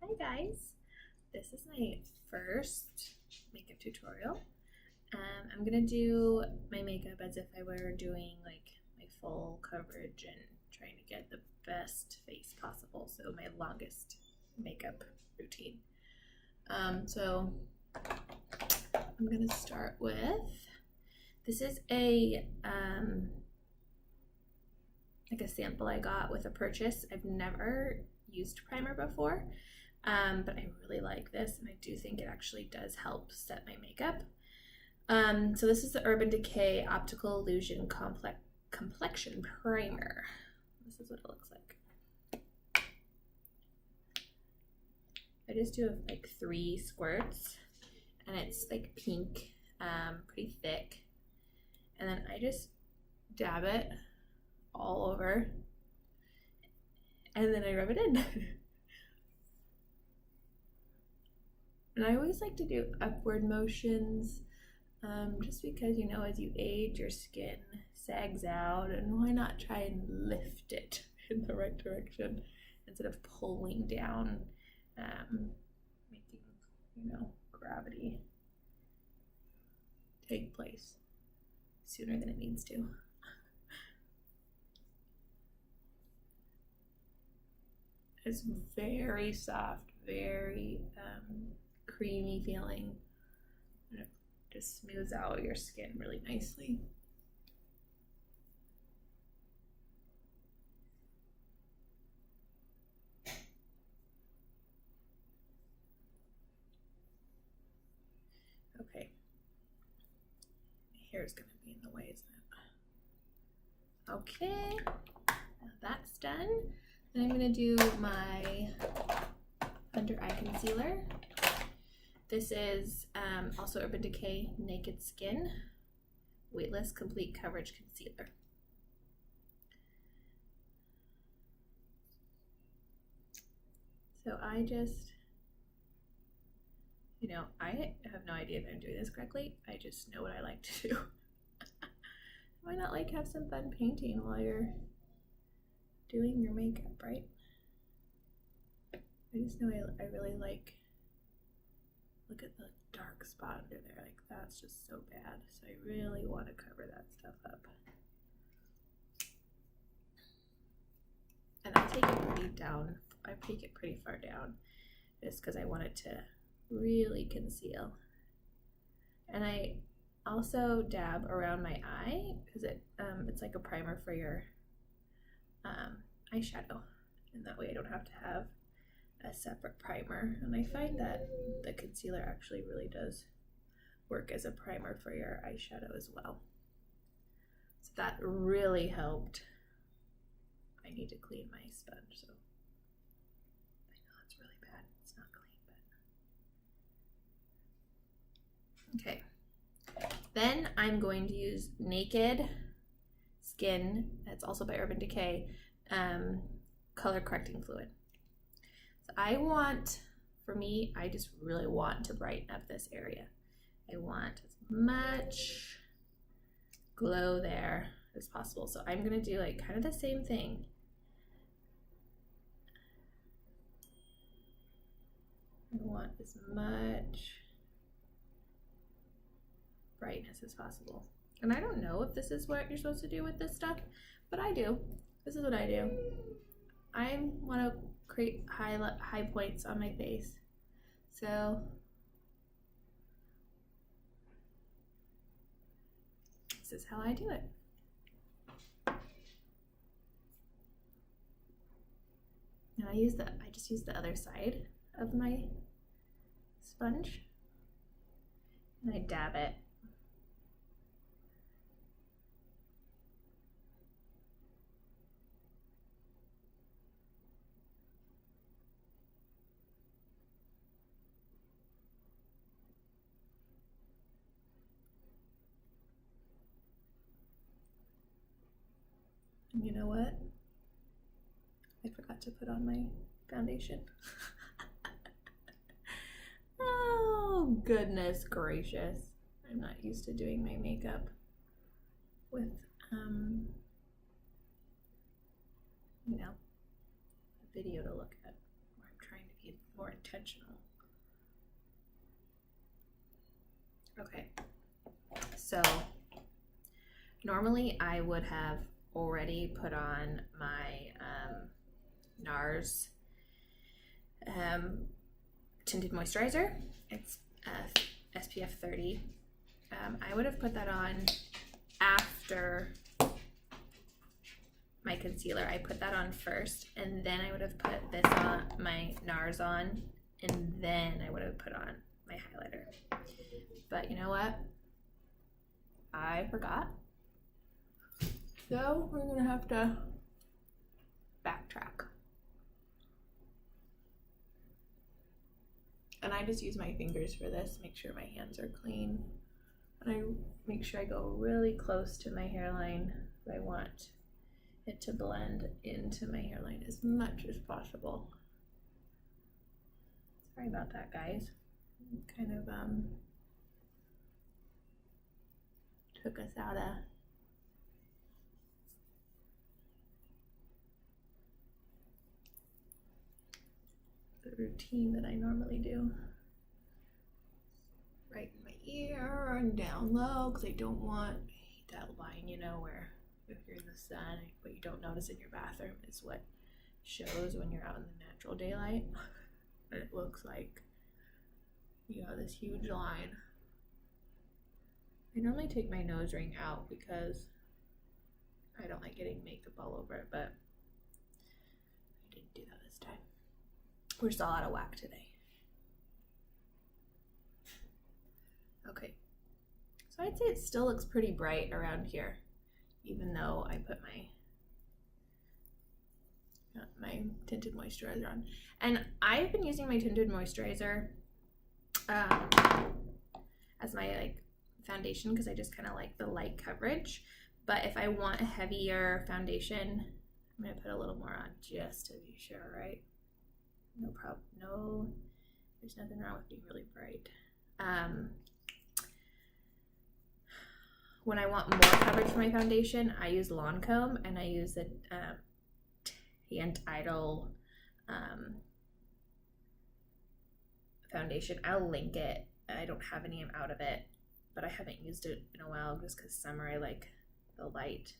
Hi guys, this is my first makeup tutorial. I'm gonna do my makeup as if I were doing like my full coverage and trying to get the best face possible, so my longest makeup routine. So I'm gonna start with, this is a like a sample I got with a purchase. I've never used primer before, but I really like this, and I do think it actually does help set my makeup. So this is the Urban Decay Optical Illusion Complexion Primer. This is what it looks like. I just do like 3 squirts, and it's like pink, pretty thick, and then I just dab it all over, and then I rub it in. And I always like to do upward motions, just because, you know, as you age, your skin sags out, and why not try and lift it in the right direction instead of pulling down, making, you know, gravity take place sooner than it needs to. It's very soft, very creamy feeling. And it just smooths out your skin really nicely. Okay, my hair is gonna be in the way, isn't it? Okay, now that's done. Then I'm gonna do my under eye concealer. This is also Urban Decay Naked Skin Weightless Complete Coverage Concealer. So I just, you know, I have no idea if I'm doing this correctly. I just know what I like to do. Why not like have some fun painting while you're doing your makeup, right? I just know I really like, look at the dark spot under there, like that's just so bad. So I really want to cover that stuff up. And I take it pretty down, I take it pretty far down just because I want it to really conceal. And I also dab around my eye because it's like a primer for your eyeshadow, and that way I don't have to have a separate primer. And I find that the concealer actually really does work as a primer for your eyeshadow as well. So that really helped. I need to clean my sponge, so I know it's really bad. It's not clean, but okay. Then I'm going to use Naked Skin, that's also by Urban Decay, color correcting fluid. So I want, for me, I just really want to brighten up this area. I want as much glow there as possible. So I'm gonna do like kind of the same thing. I want as much brightness as possible. And I don't know if this is what you're supposed to do with this stuff, but I do. This is what I do. I want to create high points on my face. So this is how I do it. And I just use the other side of my sponge, and I dab it. And you know what? I forgot to put on my foundation. Oh, goodness gracious. I'm not used to doing my makeup with, you know, a video to look at, where I'm trying to be more intentional. Okay, so normally I would have already put on my NARS tinted moisturizer. It's SPF 30. I would have put that on after my concealer. I put that on first, and then I would have put this on, my NARS on, and then I would have put on my highlighter. But you know what? I forgot. So we're gonna have to backtrack. And I just use my fingers for this, make sure my hands are clean. And I make sure I go really close to my hairline. I want it to blend into my hairline as much as possible. Sorry about that, guys. Kind of took us out of the routine that I normally do. Right in my ear and down low, because I don't want, I hate that line, you know, where if you're in the sun, what you don't notice in your bathroom is what shows when you're out in the natural daylight. And it looks like you have this huge line. I normally take my nose ring out because I don't like getting makeup all over it, but I didn't do that this time. We're still out of whack today. Okay, so I'd say it still looks pretty bright around here, even though I put my tinted moisturizer on. And I've been using my tinted moisturizer as my like foundation because I just kind of like the light coverage. But if I want a heavier foundation, I'm gonna put a little more on just to be sure, right? No problem. No, there's nothing wrong with being really bright. When I want more coverage for my foundation, I use Lancome, and I use the Tant Idol foundation. I'll link it. I don't have any out of it, but I haven't used it in a while just because summer I like the light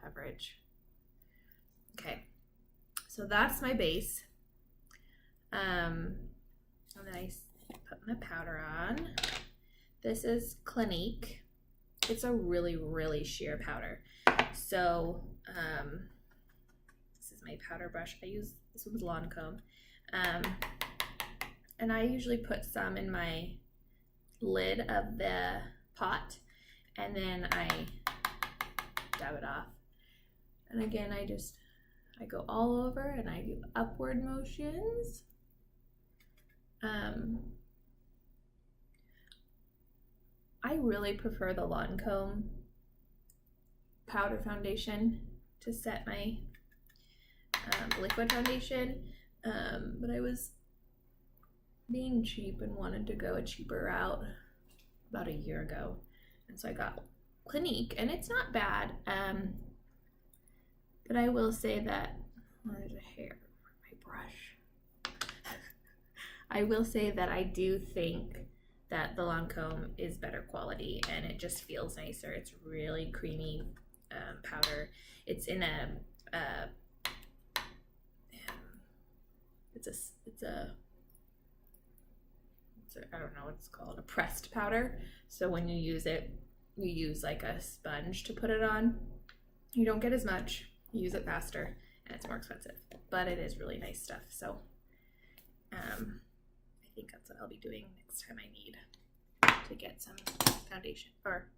coverage. Okay, so that's my base. And then I put my powder on. This is Clinique. It's a really, really sheer powder. So this is my powder brush. I use, this one's Lancome. And I usually put some in my lid of the pot, and then I dab it off. And again, I go all over and I do upward motions. I really prefer the Lancome powder foundation to set my liquid foundation, but I was being cheap and wanted to go a cheaper route about a year ago, and so I got Clinique, and it's not bad, but I will say that, well, there's a hair on my brush. I will say that I do think that the Lancome is better quality, and it just feels nicer. It's really creamy powder. It's in a I don't know what it's called, a pressed powder. So when you use it, you use like a sponge to put it on. You don't get as much, you use it faster, and it's more expensive, but it is really nice stuff. So I think that's what I'll be doing next time I need to get some foundation, or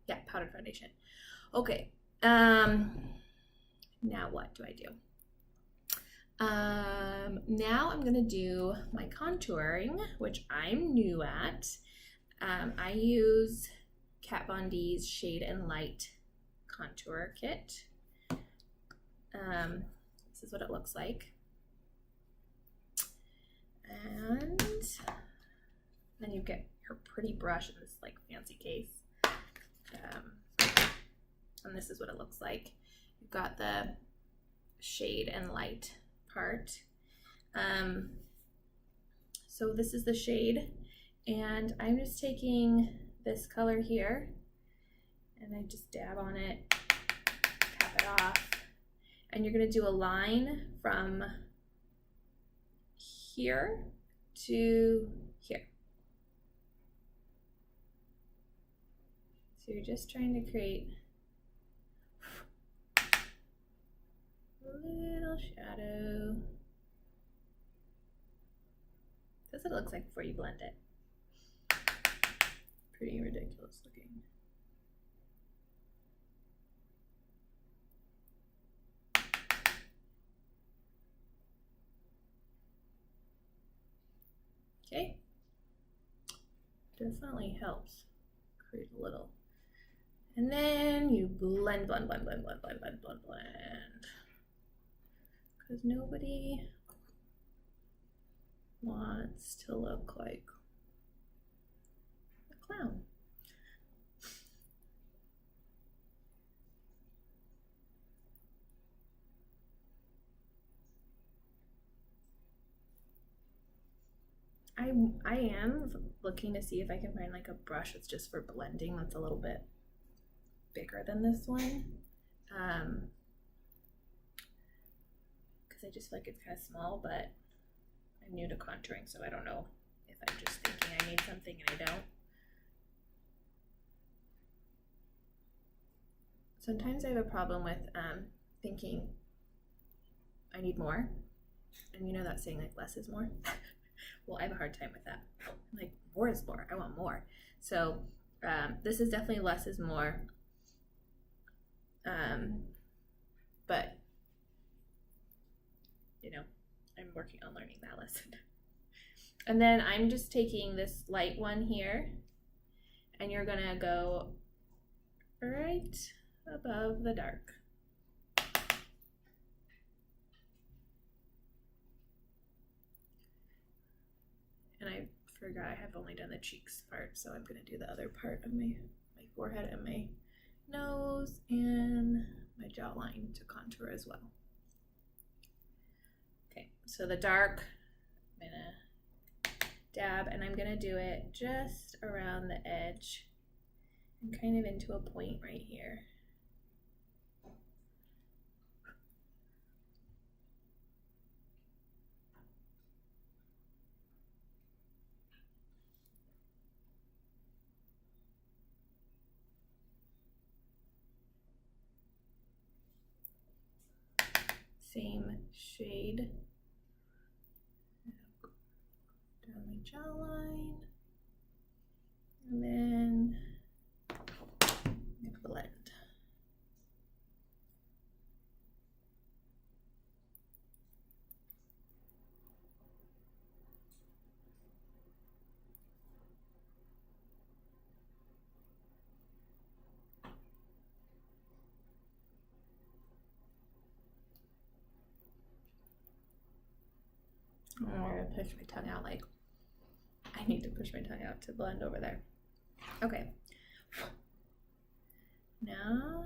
yeah, powdered foundation. Okay, now what do I do? Now I'm gonna do my contouring, which I'm new at. I use Kat Von D's Shade and Light contour kit. This is what it looks like. And then you get your pretty brush in this like fancy case. And this is what it looks like. You've got the shade and light part. So this is the shade, and I'm just taking this color here and I just dab on it, tap it off, and you're gonna do a line from here to here. So you're just trying to create a little shadow. That's what it looks like before you blend it. Pretty ridiculous looking. Okay. Definitely helps create a little. And then you blend, blend, blend, blend, blend, blend, blend, blend, blend. Because nobody wants to look like a clown. I am looking to see if I can find like a brush that's just for blending that's a little bit bigger than this one. Because I just feel like it's kind of small, but I'm new to contouring, so I don't know if I'm just thinking I need something and I don't. Sometimes I have a problem with thinking I need more, and you know that saying like less is more? Well, I have a hard time with that. Like more is more, I want more. So this is definitely less is more, but you know, I'm working on learning that lesson. And then I'm just taking this light one here, and you're gonna go right above the dark. And I forgot I have only done the cheeks part, so I'm gonna do the other part of my forehead and my nose and my jawline to contour as well. Okay, so the dark, I'm gonna dab, and I'm gonna do it just around the edge and kind of into a point right here. Same shade down my jawline, and then blend. I'm gonna push my tongue out, like I need to push my tongue out to blend over there. Okay. Now,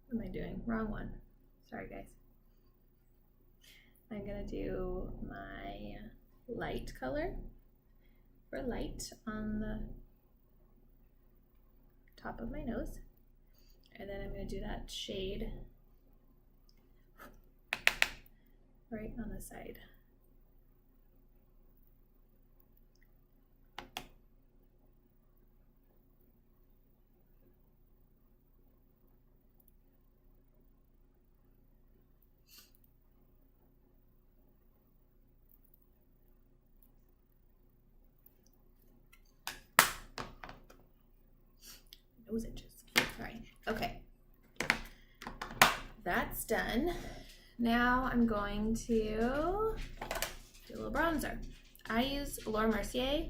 what am I doing? Wrong one. Sorry, guys. I'm gonna do my light color for light on the top of my nose, and then I'm gonna do that shade right on the side. Nose itches. Sorry. Okay. That's done. Now I'm going to do a little bronzer. I use Laura Mercier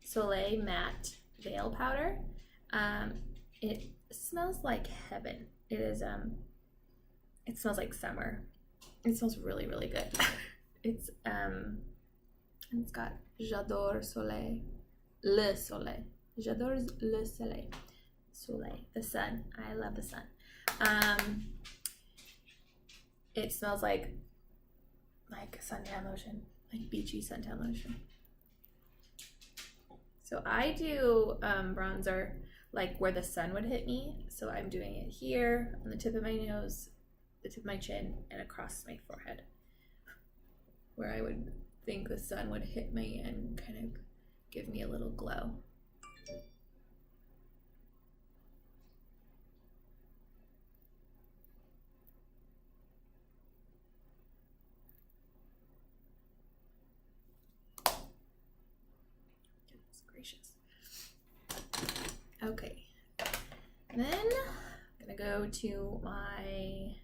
Soleil Matte Veil Powder. It smells like heaven. It is it smells like summer. It smells really, really good. It's got J'adore Soleil, Le Soleil. J'adore le soleil. Soleil, the sun. I love the sun. It smells like like suntan lotion, like beachy suntan lotion. So I do bronzer like where the sun would hit me. So I'm doing it here on the tip of my nose, the tip of my chin, and across my forehead, where I would think the sun would hit me and kind of give me a little glow. Goodness gracious. Okay, and then I'm gonna go to my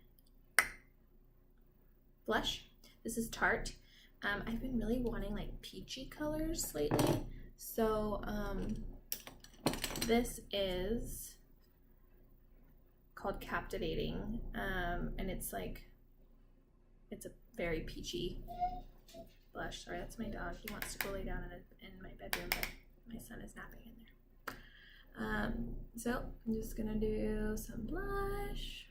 blush. This is Tarte. I've been really wanting like peachy colors lately, so this is called Captivating, and it's a very peachy blush. Sorry, that's my dog. He wants to go lay down in my bedroom, but my son is napping in there. So I'm just gonna do some blush.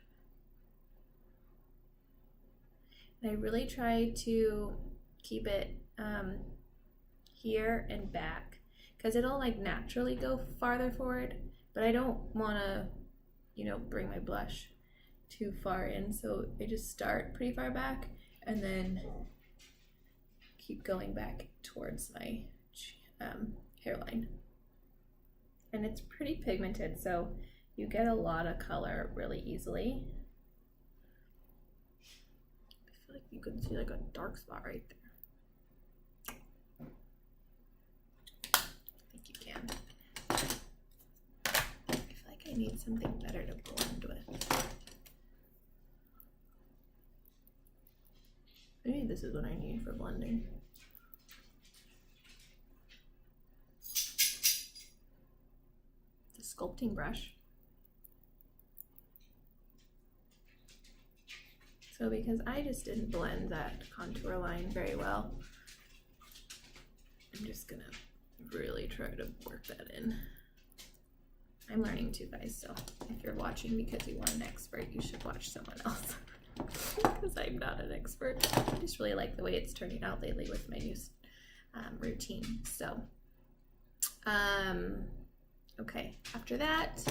And I really try to keep it here and back, because it'll like naturally go farther forward, but I don't want to, you know, bring my blush too far in, so I just start pretty far back and then keep going back towards my hairline. And it's pretty pigmented, so you get a lot of color really easily. I feel like you can see like a dark spot right there. I think you can. I feel like I need something better to blend with. Maybe this is what I need for blending. The sculpting brush. So because I just didn't blend that contour line very well, I'm just gonna really try to work that in. I'm learning too, guys, so if you're watching because you want an expert, you should watch someone else. Because I'm not an expert. I just really like the way it's turning out lately with my new routine. So, okay, after that,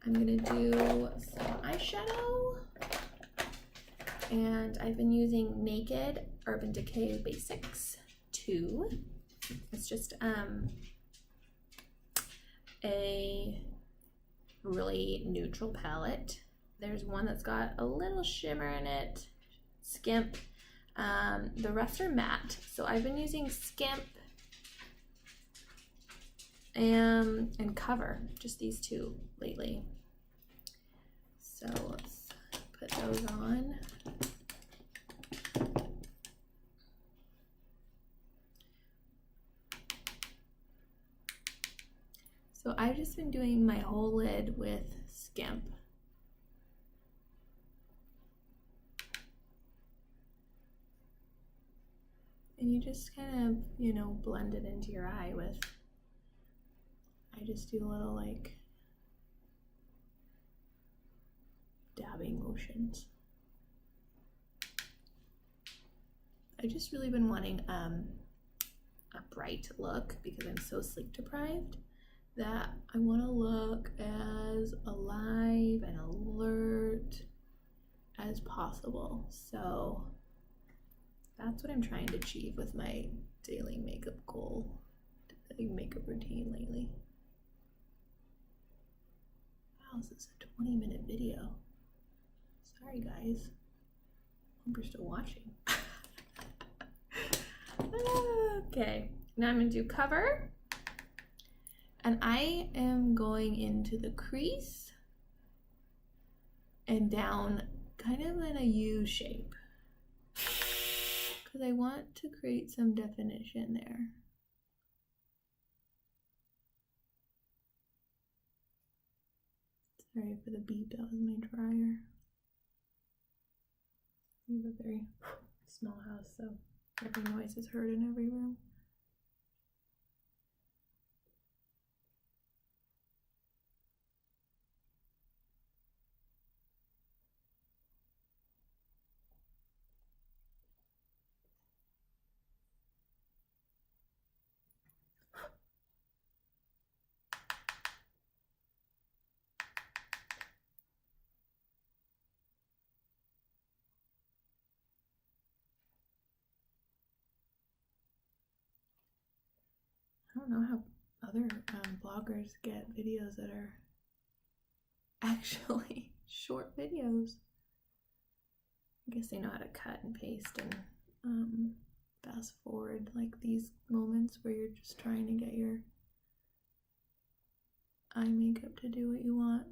I'm gonna do some eyeshadow. And I've been using Naked Urban Decay Basics 2. It's just a really neutral palette. There's one that's got a little shimmer in it, Skimp. The rest are matte. So I've been using Skimp and Cover, just these two lately. So let's put those on. So I've just been doing my whole lid with Skimp. And you just kind of, you know, blend it into your eye with, I just do a little like dabbing motions. I've just really been wanting a bright look because I'm so sleep deprived that I want to look as alive and alert as possible. So that's what I'm trying to achieve with my daily makeup goal, daily makeup routine lately. Wow, this is a 20-minute video. Sorry, guys. Hope you're still watching. Okay, now I'm gonna do Cover. And I am going into the crease and down kind of in a U shape, because I want to create some definition there. Sorry for the beep, that was my dryer. We have a very small house, so every noise is heard in every room. don't know how other bloggers get videos that are actually short videos. I guess they know how to cut and paste and fast forward, like these moments where you're just trying to get your eye makeup to do what you want.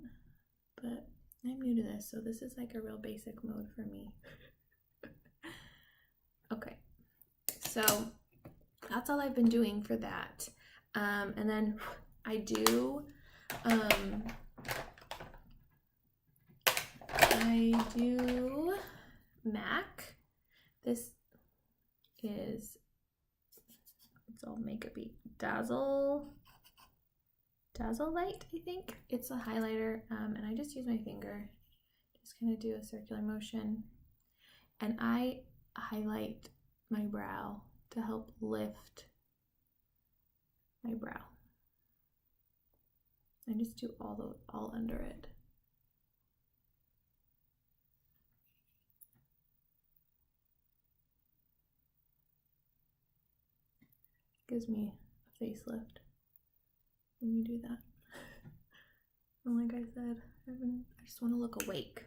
But I'm new to this, so this is like a real basic mode for me. Okay, so that's all I've been doing for that. And then I do MAC. This is, it's all makeup-y. Dazzle Light, I think. It's a highlighter, and I just use my finger. Just kind of do a circular motion. And I highlight my brow to help lift my brow. I just do all under it. Gives me a facelift when you do that. And like I said, I just want to look awake.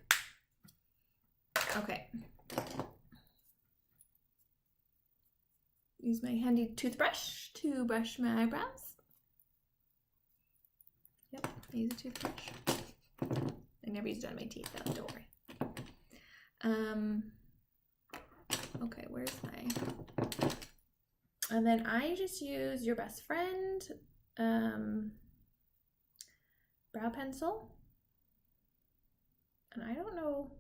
Okay. Use my handy toothbrush to brush my eyebrows. Yep, I use a toothbrush. I never use it on my teeth though, don't worry. Okay, where's my... And then I just use Your Best Friend brow pencil. And I don't know,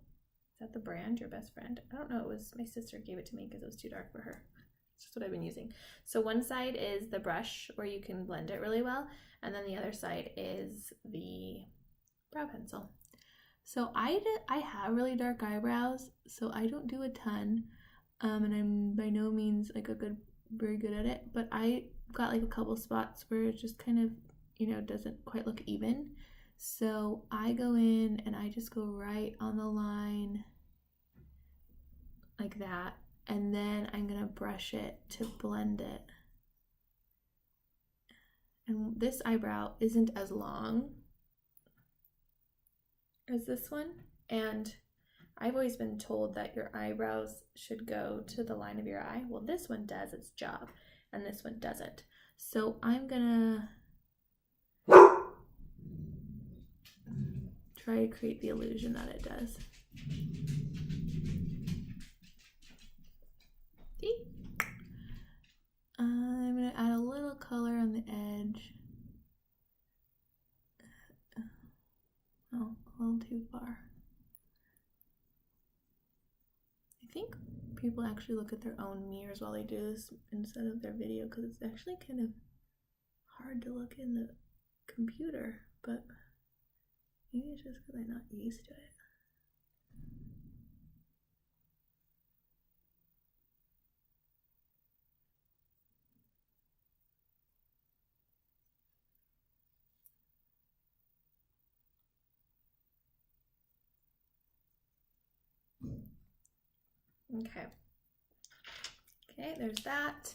is that the brand, Your Best Friend? I don't know, it was, my sister gave it to me because it was too dark for her. It's just what I've been using. So one side is the brush where you can blend it really well, and then the other side is the brow pencil. So I have really dark eyebrows, so I don't do a ton, and I'm by no means like very good at it, but I got like a couple spots where it just kind of, you know, doesn't quite look even. So I go in and I just go right on the line like that, and then I'm gonna brush it to blend it. And this eyebrow isn't as long as this one, and I've always been told that your eyebrows should go to the line of your eye. Well, this one does its job, and this one doesn't. So I'm gonna try to create the illusion that it does. See? I'm gonna add a little color on the edge. Oh, a little too far. I think people actually look at their own mirrors while they do this instead of their video, because it's actually kind of hard to look in the computer, but maybe it's just because I'm not used to it. Okay, there's that.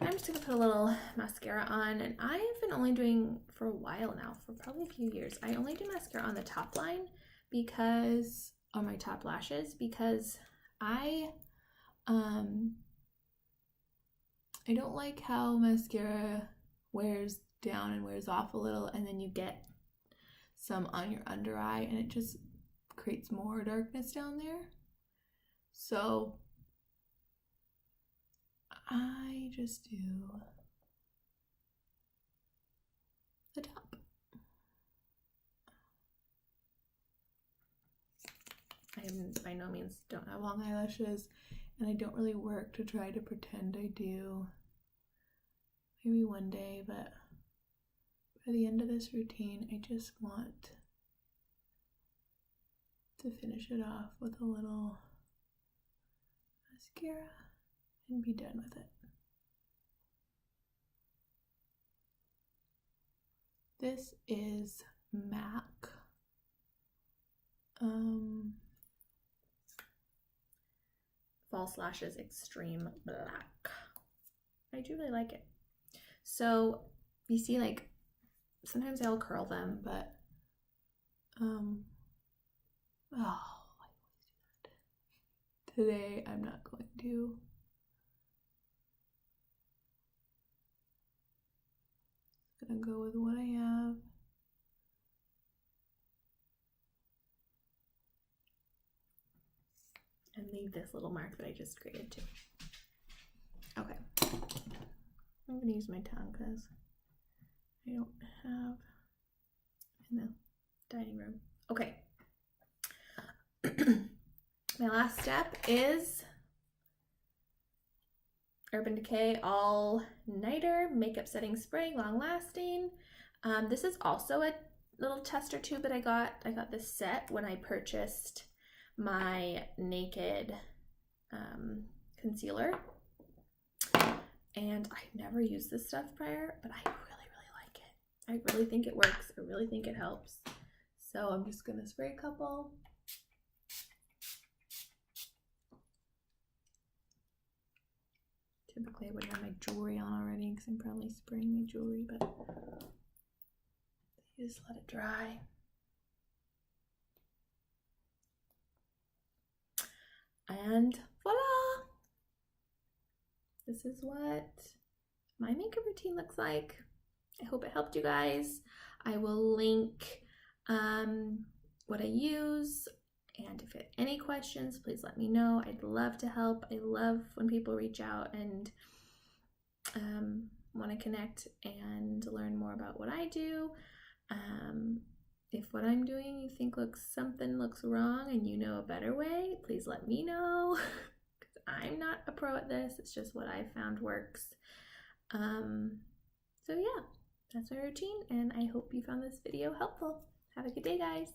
I'm just gonna put a little mascara on, and I've been only doing for a while now, for probably a few years, I only do mascara on the top line because, on my top lashes, because I don't like how mascara wears down and wears off a little, and then you get some on your under eye, and it just creates more darkness down there. So I just do the top. I by no means don't have long eyelashes, and I don't really work to try to pretend I do. Maybe one day, but by the end of this routine, I just want to finish it off with a little mascara and be done with it. This is MAC. False Lashes Extreme Black. I do really like it. So you see, like, sometimes I'll curl them, but today I'm not going to. Gonna go with what I have. And leave this little mark that I just created too. Okay. I'm gonna use my tongue because I don't have in the dining room. Okay. My last step is Urban Decay All Nighter Makeup Setting Spray, long lasting. This is also a little tester tube that I got this set when I purchased my Naked concealer. And I've never used this stuff prior, but I really, really like it. I really think it works. I really think it helps. So I'm just gonna spray a couple. Typically I would have my jewelry on already because I'm probably spraying my jewelry, but you just let it dry. And voila! This is what my makeup routine looks like. I hope it helped you guys. I will link what I use, and if you have any questions, please let me know. I'd love to help. I love when people reach out and want to connect and learn more about what I do. If what I'm doing you think something looks wrong and you know a better way, please let me know. Because I'm not a pro at this. It's just what I've found works. So yeah, that's my routine, and I hope you found this video helpful. Have a good day, guys.